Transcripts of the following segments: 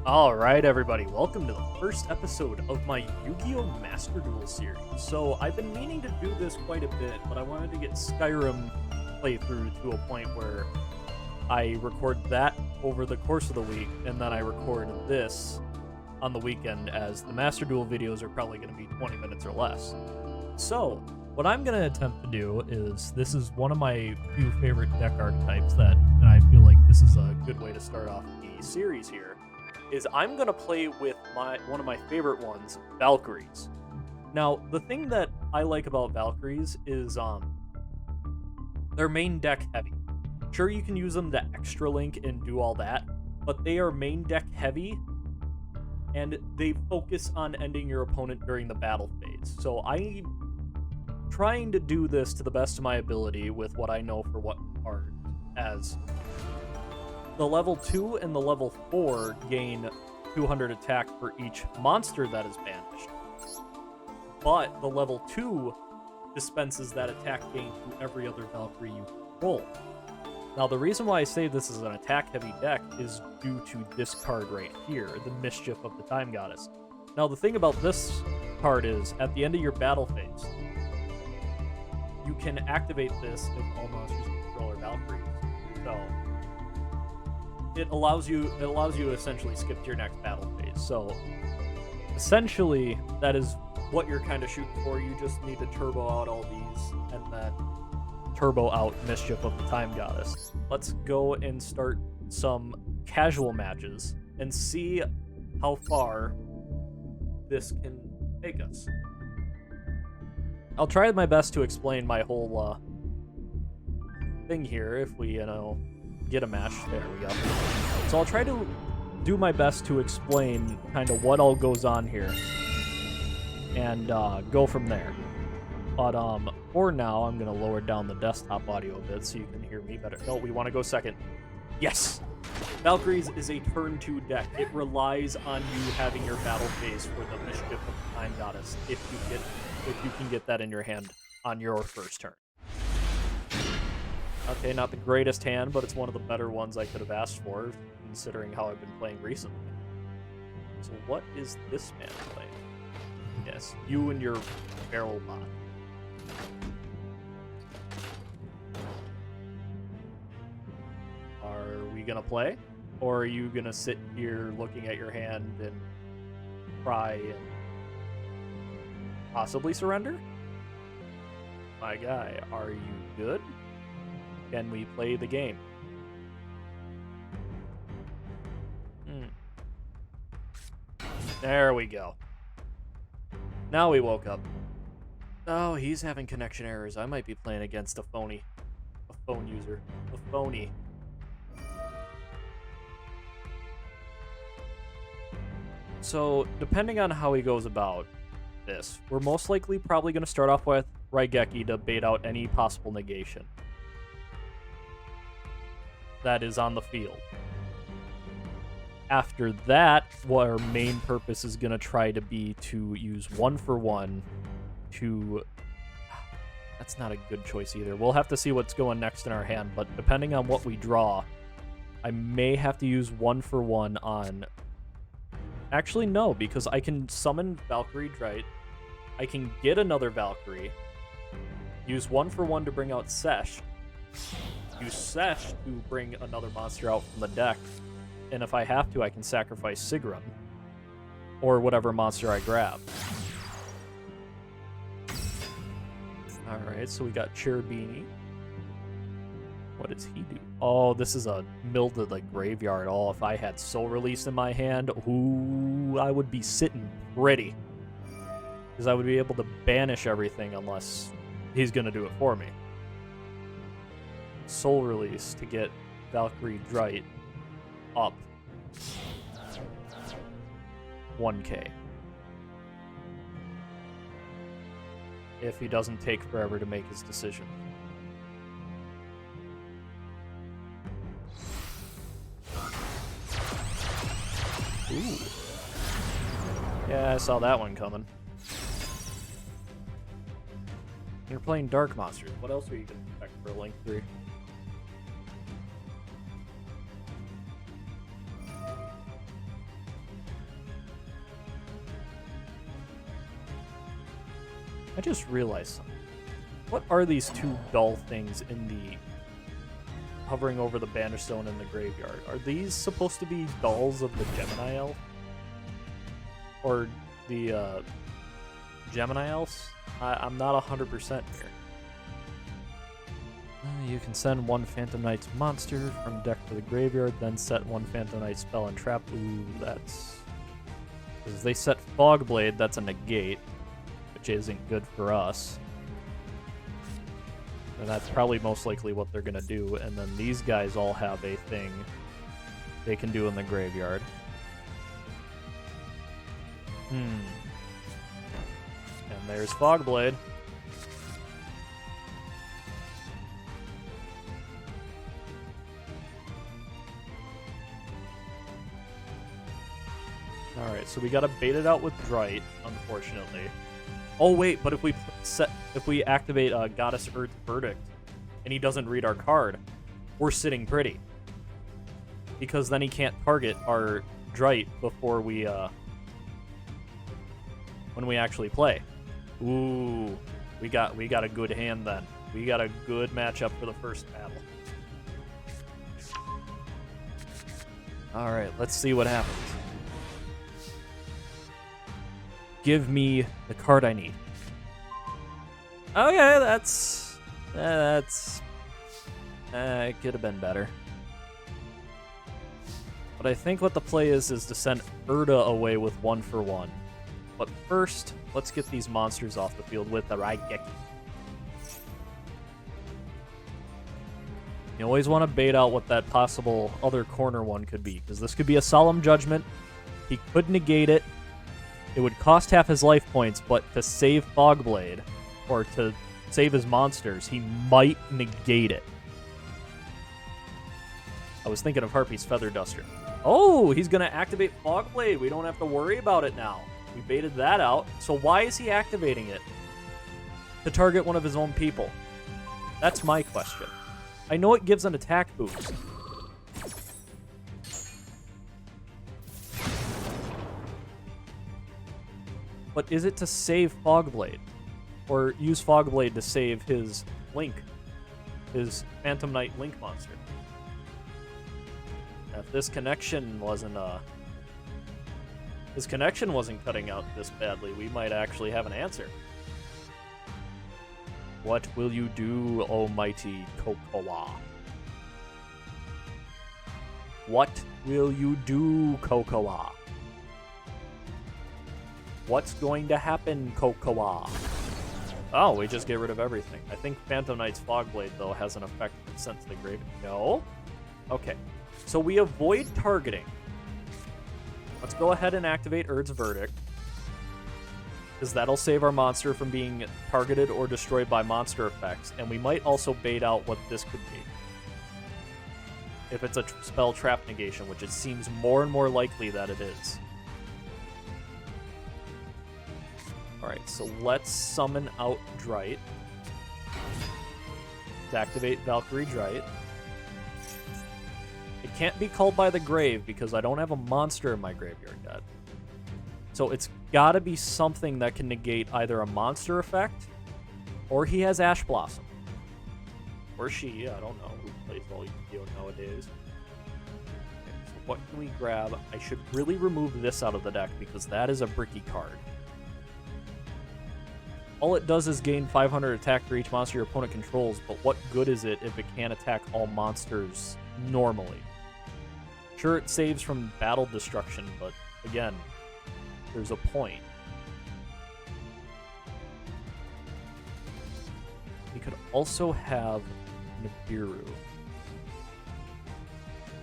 Alright everybody, welcome to the first episode of my Yu-Gi-Oh! Master Duel series. So I've been meaning to do this quite a bit, but I wanted to get Skyrim playthrough to a point where I record that over the course of the week, and then I record this on the weekend, as the Master Duel videos are probably going to be 20 minutes or less. So, what I'm going to attempt to do is, this is one of my few favorite deck archetypes and I feel like this is a good way to start off the series here, is I'm going to play with one of my favorite ones, Valkyries. Now, the thing that I like about Valkyries is they're main deck heavy. Sure, you can use them to extra link and do all that, but they are main deck heavy, and they focus on ending your opponent during the battle phase. So I'm trying to do this to the best of my ability with what I know for what card, as the level 2 and the level 4 gain 200 attack for each monster that is banished. But the level 2 dispenses that attack gain to every other Valkyrie you control. Now, the reason why I say this is an attack-heavy deck is due to this card right here, the Mischief of the Time Goddess. Now, the thing about this card is, at the end of your battle phase, you can activate this if all monsters you control are Valkyries. So it allows you to essentially skip to your next battle phase. So essentially, that is what you're kind of shooting for. You just need to turbo out all these, and then turbo out Mischief of the Time Goddess. Let's go and start some casual matches and see how far this can take us. I'll try my best to explain my whole thing here if we, get a match. There we go. So I'll try to do my best to explain kind of what all goes on here and go from there. But for now, I'm going to lower down the desktop audio a bit so you can hear me better. No, we want to go second. Yes! Valkyries is a turn 2 deck. It relies on you having your battle phase for the Mischief of the Time Goddess if you can get that in your hand on your first turn. Okay, not the greatest hand, but it's one of the better ones I could have asked for, considering how I've been playing recently. So what is this man playing? Yes, you and your barrel bot. Are we gonna play? Or are you gonna sit here looking at your hand and cry and possibly surrender? My guy, are you good? Can we play the game? There we go. Now we woke up. Oh, he's having connection errors. I might be playing against a phone user. A phony. So, depending on how he goes about this, we're most likely probably going to start off with Raigeki to bait out any possible negation that is on the field. After that, what our main purpose is going to try to be to use 1-for-1 to... That's not a good choice either. We'll have to see what's going next in our hand, but depending on what we draw, I may have to use 1-for-1 on... Actually, no, because I can summon Valkyrie Drite, I can get another Valkyrie, use 1-for-1 to bring out Sesh, use Sesh to bring another monster out from the deck, and if I have to, I can sacrifice Sigrun, or whatever monster I grab. Alright, so we got Cherubini. What does he do? Oh, this is a Mildred like graveyard. Oh, if I had Soul Release in my hand, ooh, I would be sitting pretty. Because I would be able to banish everything unless he's going to do it for me. Soul Release to get Valkyrie Drite up 1k. If he doesn't take forever to make his decision. Ooh. Yeah, I saw that one coming. You're playing Dark Monsters. What else are you going to expect for Link 3? I just realized something. What are these two dull things in the hovering over the Bannerstone in the graveyard? Are these supposed to be dolls of the Gemini Elf? Or the Gemini Elves? I'm not 100% here. You can send one Phantom Knight's monster from deck to the graveyard, then set one Phantom Knight spell and trap. Ooh, that's... Because they set Fogblade, that's a negate, which isn't good for us. And that's probably most likely what they're going to do. And then these guys all have a thing they can do in the graveyard. And there's Fogblade. Alright, so we gotta bait it out with Drite, unfortunately. Oh wait, but if we activate Goddess Earth's Verdict and he doesn't read our card, we're sitting pretty. Because then he can't target our Drite before we when we actually play. Ooh, we got a good hand then. We got a good matchup for the first battle. Alright, let's see what happens. Give me the card I need. Okay, that's it could have been better. But I think what the play is to send Urda away with 1-for-1. But first, let's get these monsters off the field with the Raigeki. You always want to bait out what that possible other corner one could be, because this could be a Solemn Judgment. He could negate it. It would cost half his life points, but to save Fogblade, or to save his monsters, he might negate it. I was thinking of Harpy's Feather Duster. Oh, he's going to activate Fogblade. We don't have to worry about it now. We baited that out. So why is he activating it? To target one of his own people. That's my question. I know it gives an attack boost. But is it to save Fogblade? Or use Fogblade to save his Link? His Phantom Knight Link monster? If this connection wasn't his connection wasn't cutting out this badly, we might actually have an answer. What will you do, almighty Kokoa? What will you do, Kokoa? What's going to happen, Kokoa? Oh, we just get rid of everything. I think Phantom Knight's Fogblade, though, has an effect that's sent to the grave. No? Okay. So we avoid targeting. Let's go ahead and activate Urd's Verdict, because that'll save our monster from being targeted or destroyed by monster effects, and we might also bait out what this could be. If it's a spell trap negation, which it seems more and more likely that it is. Alright, so let's summon out Drite. Let's activate Valkyrie Drite. It can't be called by the grave because I don't have a monster in my graveyard yet. So it's gotta be something that can negate either a monster effect, or he has Ash Blossom. Or she, I don't know who plays all Yu-Gi-Oh nowadays. Okay, so what can we grab? I should really remove this out of the deck because that is a bricky card. All it does is gain 500 attack for each monster your opponent controls, but what good is it if it can't attack all monsters normally? Sure, it saves from battle destruction, but again, there's a point. We could also have Nibiru.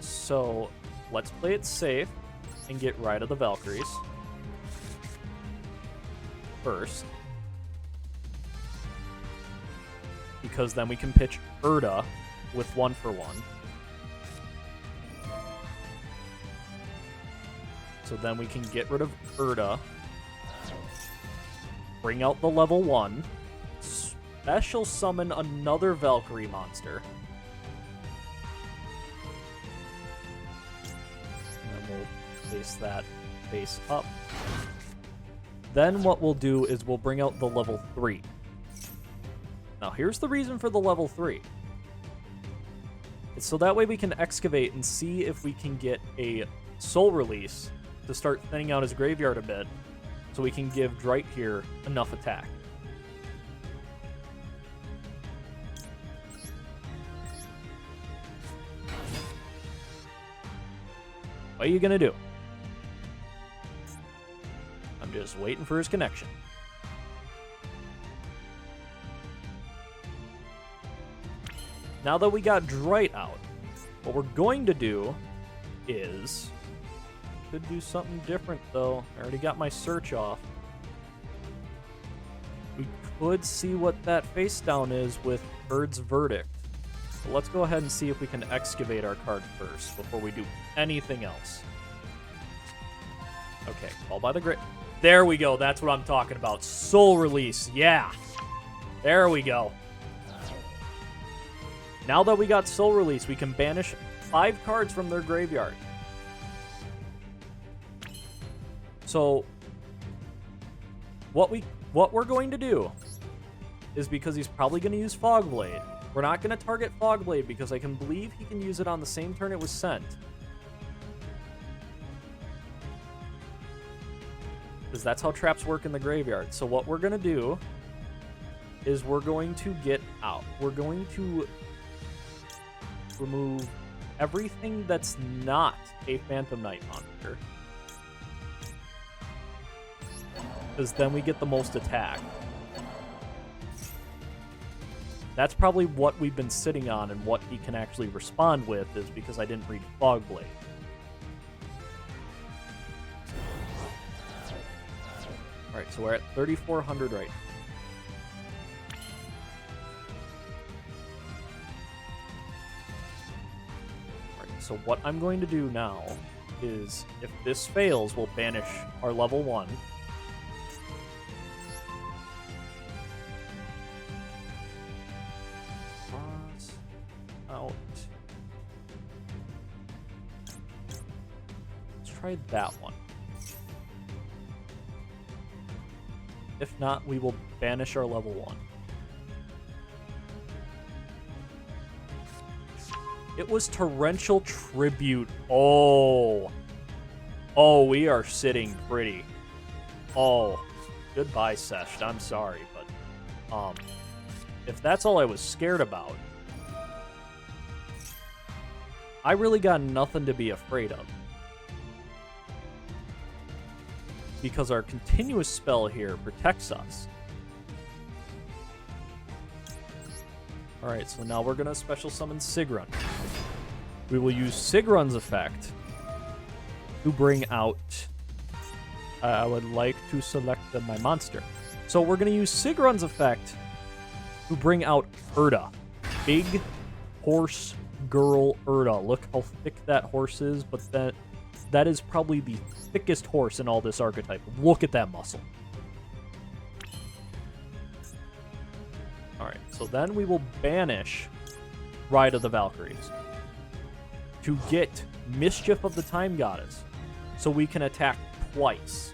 So, let's play it safe and get rid of the Valkyries first. Because then we can pitch Urda with 1-for-1. So then we can get rid of Urda, bring out the level 1, special summon another Valkyrie monster, and then we'll place that face up. Then what we'll do is we'll bring out the level 3. Now, here's the reason for the level 3. It's so that way we can excavate and see if we can get a soul release to start thinning out his graveyard a bit, so we can give Drite here enough attack. What are you gonna do? I'm just waiting for his connection. Now that we got Drite out, what we're going to do is... Could do something different, though. I already got my search off. We could see what that face down is with Bird's Verdict. So let's go ahead and see if we can excavate our card first before we do anything else. Okay, Call by the Great. There we go. That's what I'm talking about. Soul Release. Yeah. There we go. Now that we got Soul Release, we can banish 5 cards from their graveyard. So, what we're going to do is, because he's probably going to use Fogblade, we're not going to target Fogblade because I can believe he can use it on the same turn it was sent. Because that's how traps work in the graveyard. So what we're going to do is we're going to get out. We're going to remove everything that's not a Phantom Knight monster, because then we get the most attack. That's probably what we've been sitting on, and what he can actually respond with is because I didn't read Fogblade. Alright, so we're at 3,400 right now. So what I'm going to do now is, if this fails, we'll banish our level 1. Pause. Out. Let's try that one. If not, we will banish our level 1. It was Torrential Tribute. Oh. Oh, we are sitting pretty. Oh. Goodbye, Sesh. I'm sorry, but if that's all I was scared about, I really got nothing to be afraid of. Because our continuous spell here protects us. Alright, so now we're going to special summon Sigrun. We will use Sigrun's effect to bring out... I would like to select my monster. So we're going to use Sigrun's effect to bring out Urda. Big horse girl Urda. Look how thick that horse is, but that is probably the thickest horse in all this archetype. Look at that muscle. Alright, so then we will banish Ride of the Valkyries to get Mischief of the Time Goddess, so we can attack twice.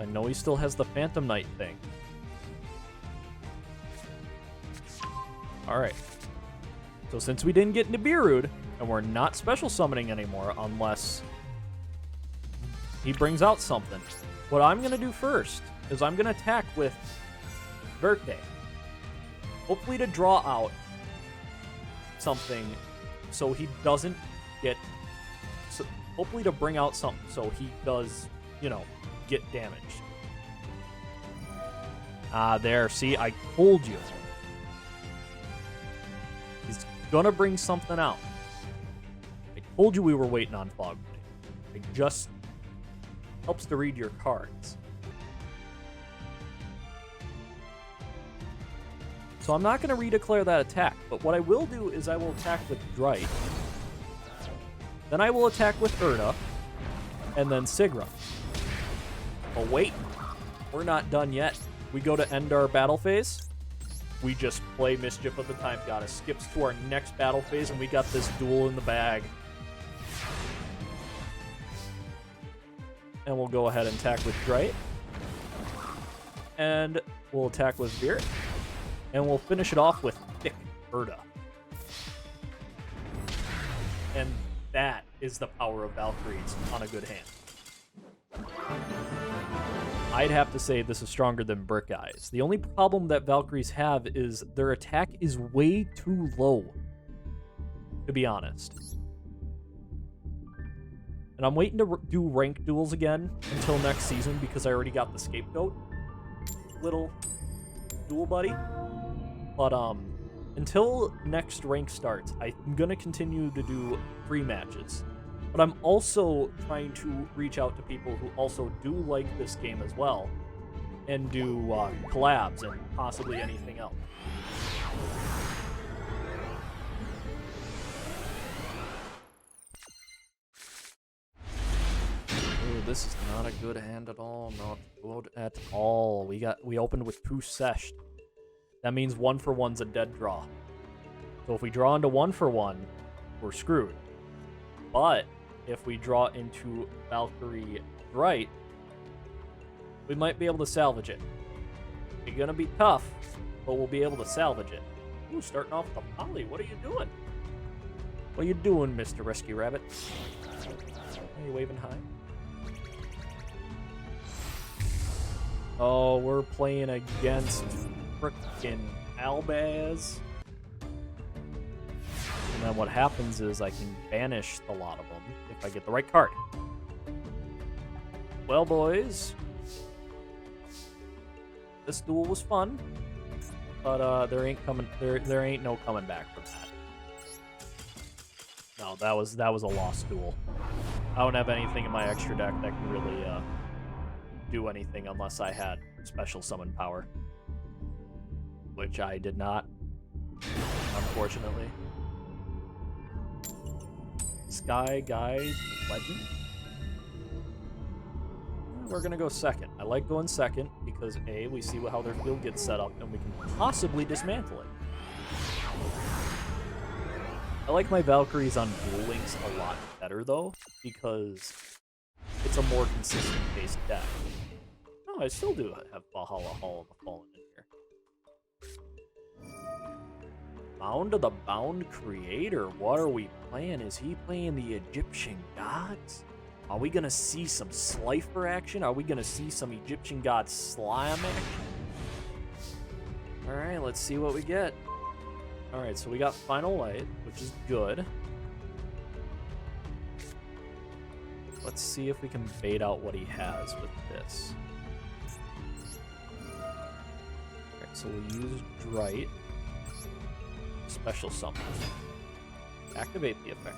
I know he still has the Phantom Knight thing. Alright. So since we didn't get Nibiru'd, and we're not special summoning anymore unless he brings out something, what I'm going to do first is I'm going to attack with Verte. Hopefully to draw out something so he doesn't get... So hopefully to bring out something so he does, you know, get damaged. There. See, I told you. He's gonna bring something out. I told you we were waiting on Fogblade. It just helps to read your cards. So I'm not going to redeclare that attack, but what I will do is I will attack with Drite. Then I will attack with Urda, and then Sigrun. Oh wait, we're not done yet. We go to end our battle phase. We just play Mischief of the Time Goddess. Skips to our next battle phase, and we got this duel in the bag. and we'll go ahead and attack with Drite. And we'll attack with Veer. And we'll finish it off with Thick Urda. And that is the power of Valkyries on a good hand. I'd have to say this is stronger than Brick Eyes. The only problem that Valkyries have is their attack is way too low, to be honest. And I'm waiting to do ranked duels again until next season because I already got the Scapegoat little duel buddy. But until next rank starts, I'm going to continue to do free matches. But I'm also trying to reach out to people who also do like this game as well and do collabs and possibly anything else. Ooh, this is not a good hand at all. Not good at all. We opened with 2 Sesh. That means 1-for-1's a dead draw. So if we draw into 1-for-1, we're screwed. But if we draw into Valkyrie Drite, we might be able to salvage it. It's gonna be tough, but we'll be able to salvage it. Ooh, starting off with a poly. What are you doing? What are you doing, Mr. Rescue Rabbit? Are you waving high? Oh, we're playing against frickin' Albaz. And then what happens is I can banish a lot of them if I get the right card. Well, boys, this duel was fun, but there ain't no coming back from that. No, that was a lost duel. I don't have anything in my extra deck that can really do anything unless I had special summon power, which I did not, unfortunately. Sky Guide Legend? We're going to go second. I like going second because, A, we see how their field gets set up and we can possibly dismantle it. I like my Valkyries on Duel Links a lot better, though, because it's a more consistent based deck. Oh, I still do have Valhalla Hall of the Fallen in here. Bound of the Bound Creator. What are we playing? Is he playing the Egyptian gods? Are we going to see some Slifer action? Are we going to see some Egyptian god slime action? Alright, let's see what we get. Alright, so we got Final Light, which is good. Let's see if we can bait out what he has with this. Alright, so we'll use Drite. Special summon. Activate the effect.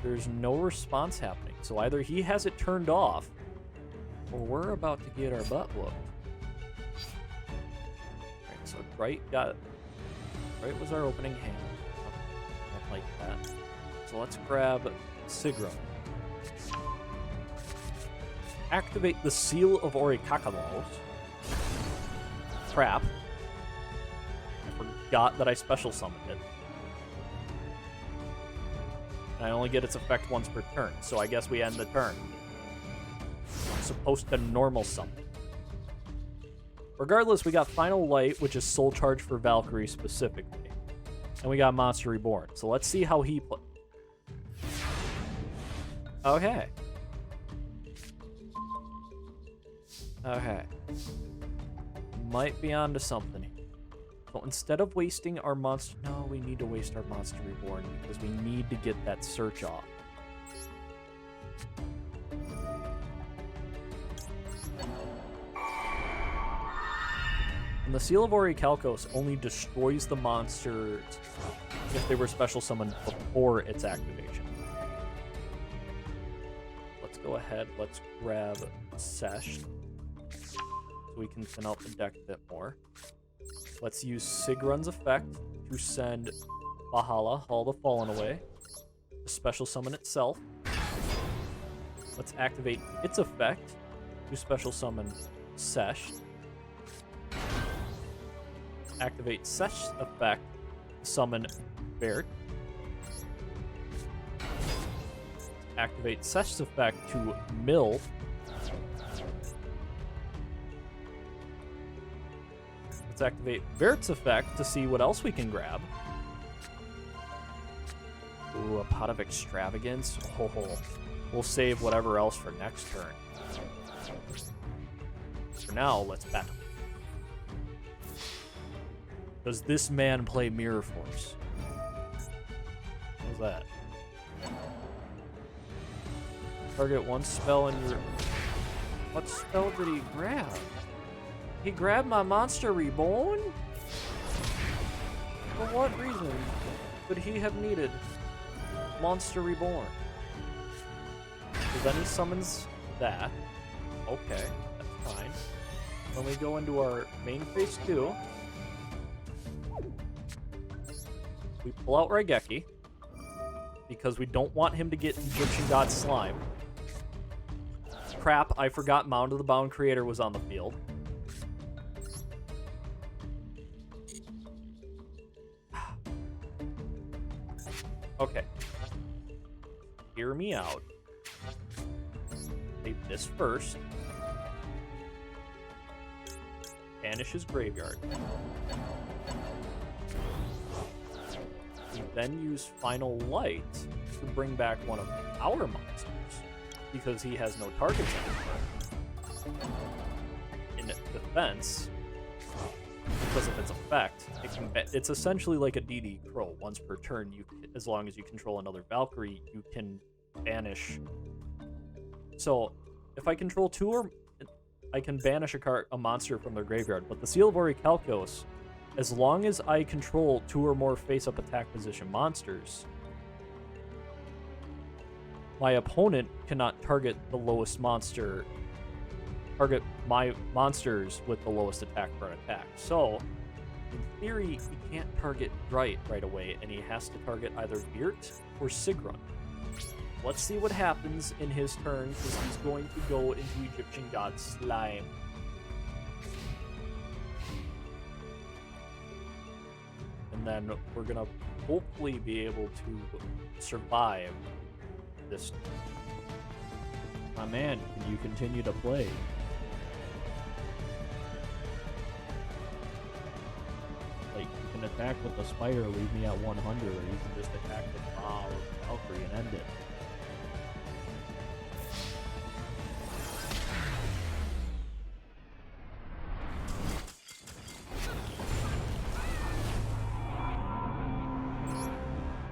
There's no response happening, so either he has it turned off, or we're about to get our butt whooped. Alright, so Drite was our opening hand. Don't like that. So let's grab Sigrun. Activate the Seal of Orichalcos. Crap. I forgot that I special summoned it. And I only get its effect once per turn, so I guess we end the turn. I'm supposed to normal summon. Regardless, we got Final Light, which is Soul Charge for Valkyrie specifically. And we got Monster Reborn. So let's see how he plays. Okay. Okay. Might be onto something here. So instead of wasting our monster... No, we need to waste our Monster Reborn because we need to get that search off. And the Seal of Orichalcos only destroys the monsters if they were special summoned before its activation. Let's go ahead. Let's grab Sesh so we can thin out the deck a bit more. Let's use Sigrun's effect to send Valhalla, Hall the Fallen away. To special summon itself. Let's activate its effect to special summon Sesh. Activate Sesh's effect to summon Bert. activate Seth's effect to mill. Let's activate Vert's effect to see what else we can grab. Ooh, a Pot of Extravagance. Oh, we'll save whatever else for next turn. For now, let's battle. Does this man play Mirror Force? What's that? Target one spell in your... What spell did he grab? He grabbed my Monster Reborn? For what reason could he have needed Monster Reborn? So then he summons that. Okay, that's fine. Then we go into our main phase 2. We pull out Raigeki, because we don't want him to get Egyptian God Slime. Crap, I forgot Mound of the Bound Creator was on the field. Okay. Hear me out. Save this first. Banish his graveyard. We then use Final Light to bring back one of our monsters, because he has no targets anymore. In defense, because of its effect, it's essentially like a DD Crow. Once per turn, as long as you control another Valkyrie, you can banish. So, if I control 2 or... I can banish a monster from their graveyard, but the Seal of Orichalcos, as long as I control 2 or more face-up attack position monsters, my opponent cannot target the lowest monster, target my monsters with the lowest attack for an attack. So, in theory, he can't target Bright right away, and he has to target either Virt or Sigrun. Let's see what happens in his turn, because he's going to go into Egyptian God Slime. And then we're going to hopefully be able to survive this. My man, can you continue to play? Like, you can attack with the Spider, leave me at 100, or you can just attack with Ra or Valkyrie and end it.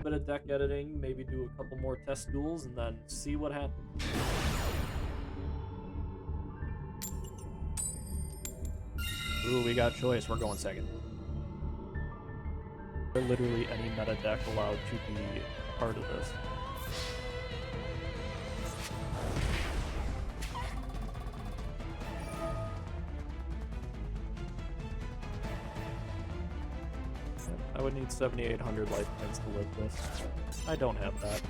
Bit of deck editing, maybe do a couple more test duels, and then see what happens. Ooh, we got choice. We're going second. Literally any meta deck allowed to be part of this. I would need 7,800 life points to live this. I don't have that.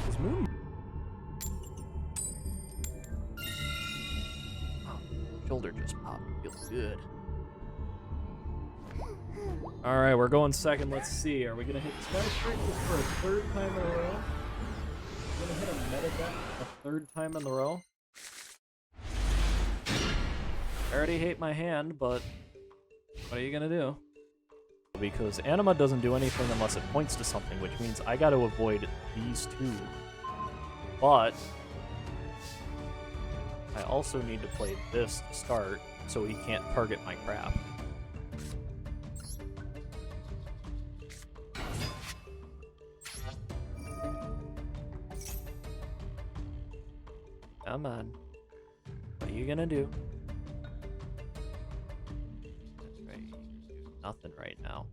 Is Moon... Oh, shoulder just popped. Feels good. Alright, we're going second. Let's see. Are we going to hit Sky Strikers for a 3rd time in a row? We're going to hit a meta deck a 3rd time in a row? I already hate my hand, but what are you going to do? Because Anima doesn't do anything unless it points to something, which means I got to avoid these 2. But I also need to play this to start, so he can't target my crap. Come on. What are you gonna do? That's right, you can do nothing right now.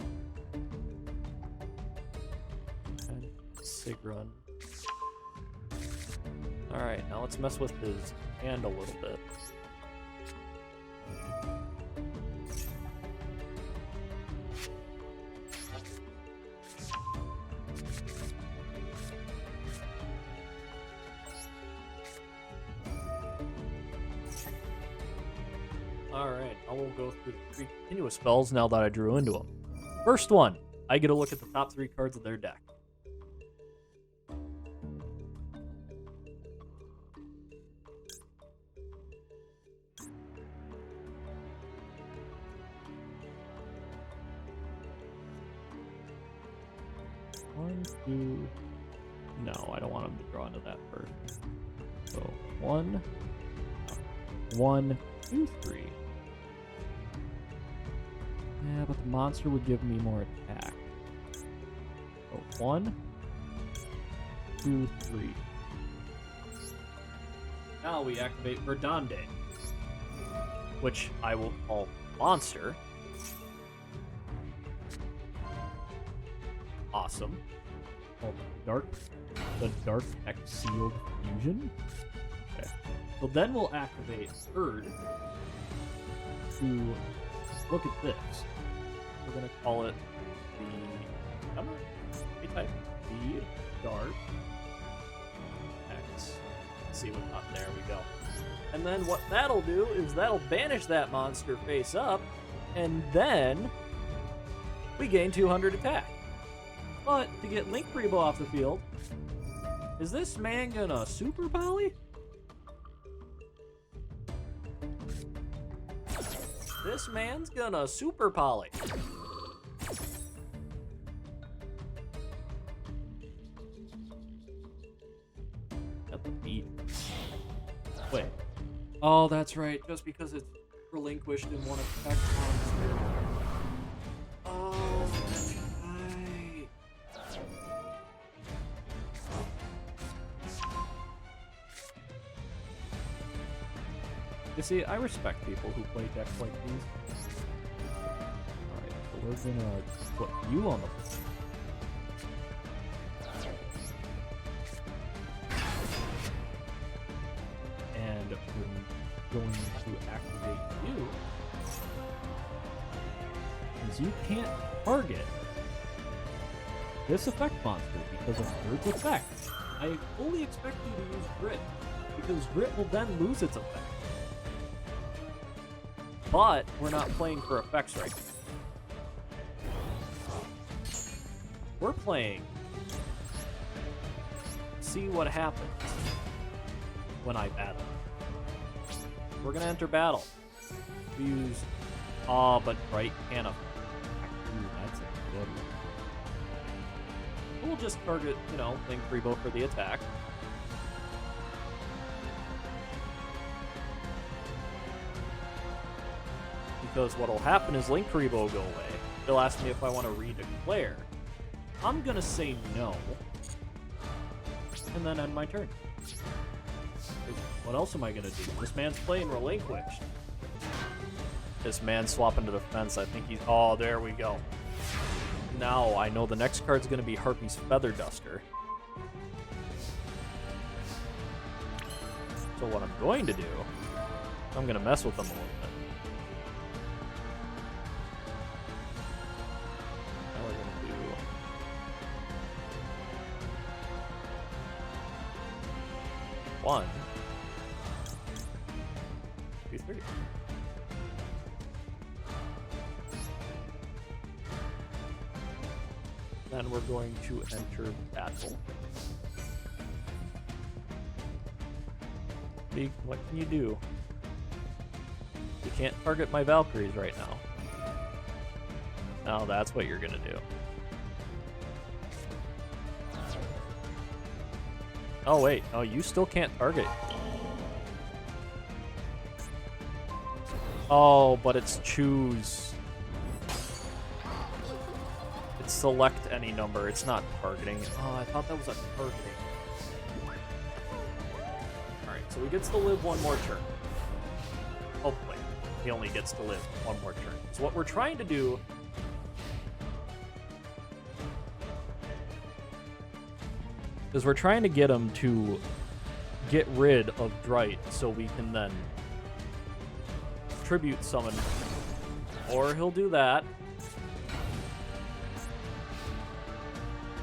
And Sigrun. Alright, now let's mess with his hand a little bit. Alright, I will go through the 3 continuous spells now that I drew into them. First one, I get a look at the top 3 cards of their deck. 1, 2. No, I don't want him to draw into that first. So 1, 1, 2, 3. Yeah, but the monster would give me more attack. So 1, 2, 3. Now we activate Verdande, which I will call Monster. Awesome. Called the Dark Exiled Fusion. Okay. So then we'll activate Third to look at this. We're gonna call it the Dark X. Let's see what there we go. And then what that'll do is that'll banish that monster face up, and then we gain 200 attack. But to get Link Rebo off the field, is this man gonna super poly? This man's gonna super poly. At the beat. Wait. Oh, that's right. Just because it's relinquished in one effect monster. Oh, that's right. You see, I respect people who play decks like these. Alright, so we're gonna put you on the board. And we're going to activate you. Since you can't target this effect monster because of Third's effect, I fully expect you to use Grit, because Grit will then lose its effect. But we're not playing for effects right now. We're playing see what happens when I battle. We're gonna enter battle. We use but Bright can't affect. Ooh, that's a good one. We'll just target, Link Rebo for the attack. Because what'll happen is Link Rebo will go away. They'll ask me if I want to redeclare. I'm gonna say no. And then end my turn. What else am I gonna do? This man's playing relinquished. This man's swapping to the fence. I think he's... Oh, there we go. Now I know the next card's gonna be Harpy's Feather Duster. So what I'm going to do, I'm gonna mess with them a little bit. Now we're gonna do... One, 2, 3. Then we're going to enter battle. What can you do? You can't target my Valkyries right now. Now that's what you're gonna do. Oh wait, no, you still can't target. Oh, but it's choose. It's select any number, it's not targeting. Oh, I thought that was a targeting. Alright, so he gets to live one more turn. Hopefully. He only gets to live one more turn. So what we're trying to do is we're trying to get him to get rid of Drite so we can then tribute summon. Or he'll do that.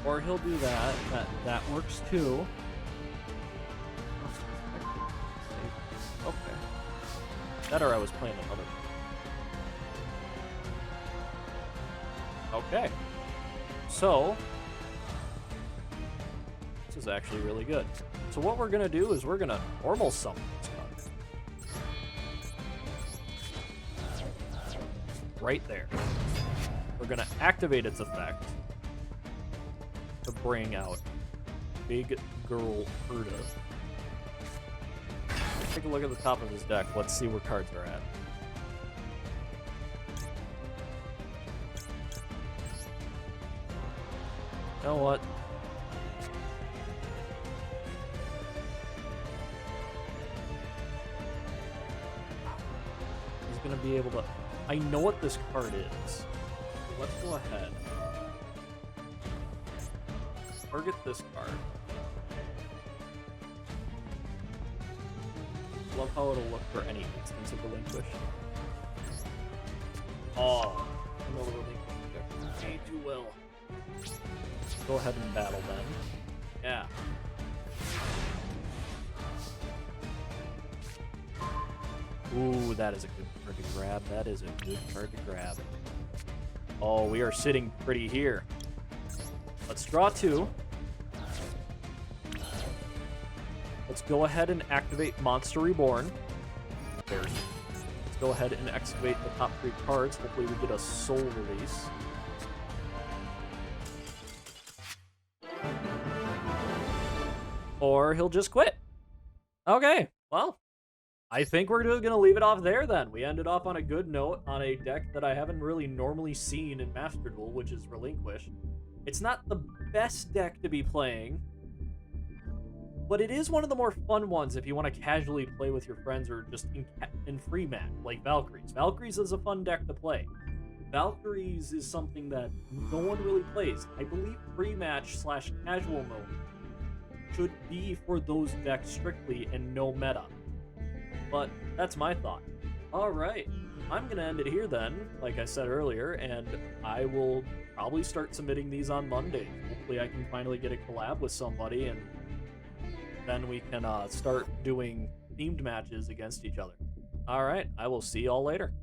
Or he'll do that. That works too. Okay. That or I was playing another. Okay. So this is actually really good. So what we're gonna do is we're gonna normal summon this card. Right there. We're gonna activate its effect. to bring out Big Girl Herda. Take a look at the top of his deck. Let's see where cards are at. You know what? He's gonna be able to... I know what this card is. So let's go ahead. Target this card. Love how it'll look for any instance of relinquish. Oh, no relinquish. Ain't too well. Go ahead and battle then. Yeah. Ooh, that is a good card to grab. That is a good card to grab. Oh, we are sitting pretty here. Let's draw 2. Let's go ahead and activate Monster Reborn. Let's go ahead and excavate the top 3 cards. Hopefully we get a soul release. Or he'll just quit. Okay, well, I think we're just going to leave it off there then. We ended off on a good note on a deck that I haven't really normally seen in Master Duel, which is Relinquish. It's not the best deck to be playing, but it is one of the more fun ones if you want to casually play with your friends or just in free match, like Valkyries. Valkyries is a fun deck to play. Valkyries is something that no one really plays. I believe free match / casual mode should be for those decks strictly and no meta. But that's my thought. Alright, I'm going to end it here then, like I said earlier, and I will probably start submitting these on Monday. Hopefully I can finally get a collab with somebody, and then we can start doing themed matches against each other. Alright, I will see y'all later.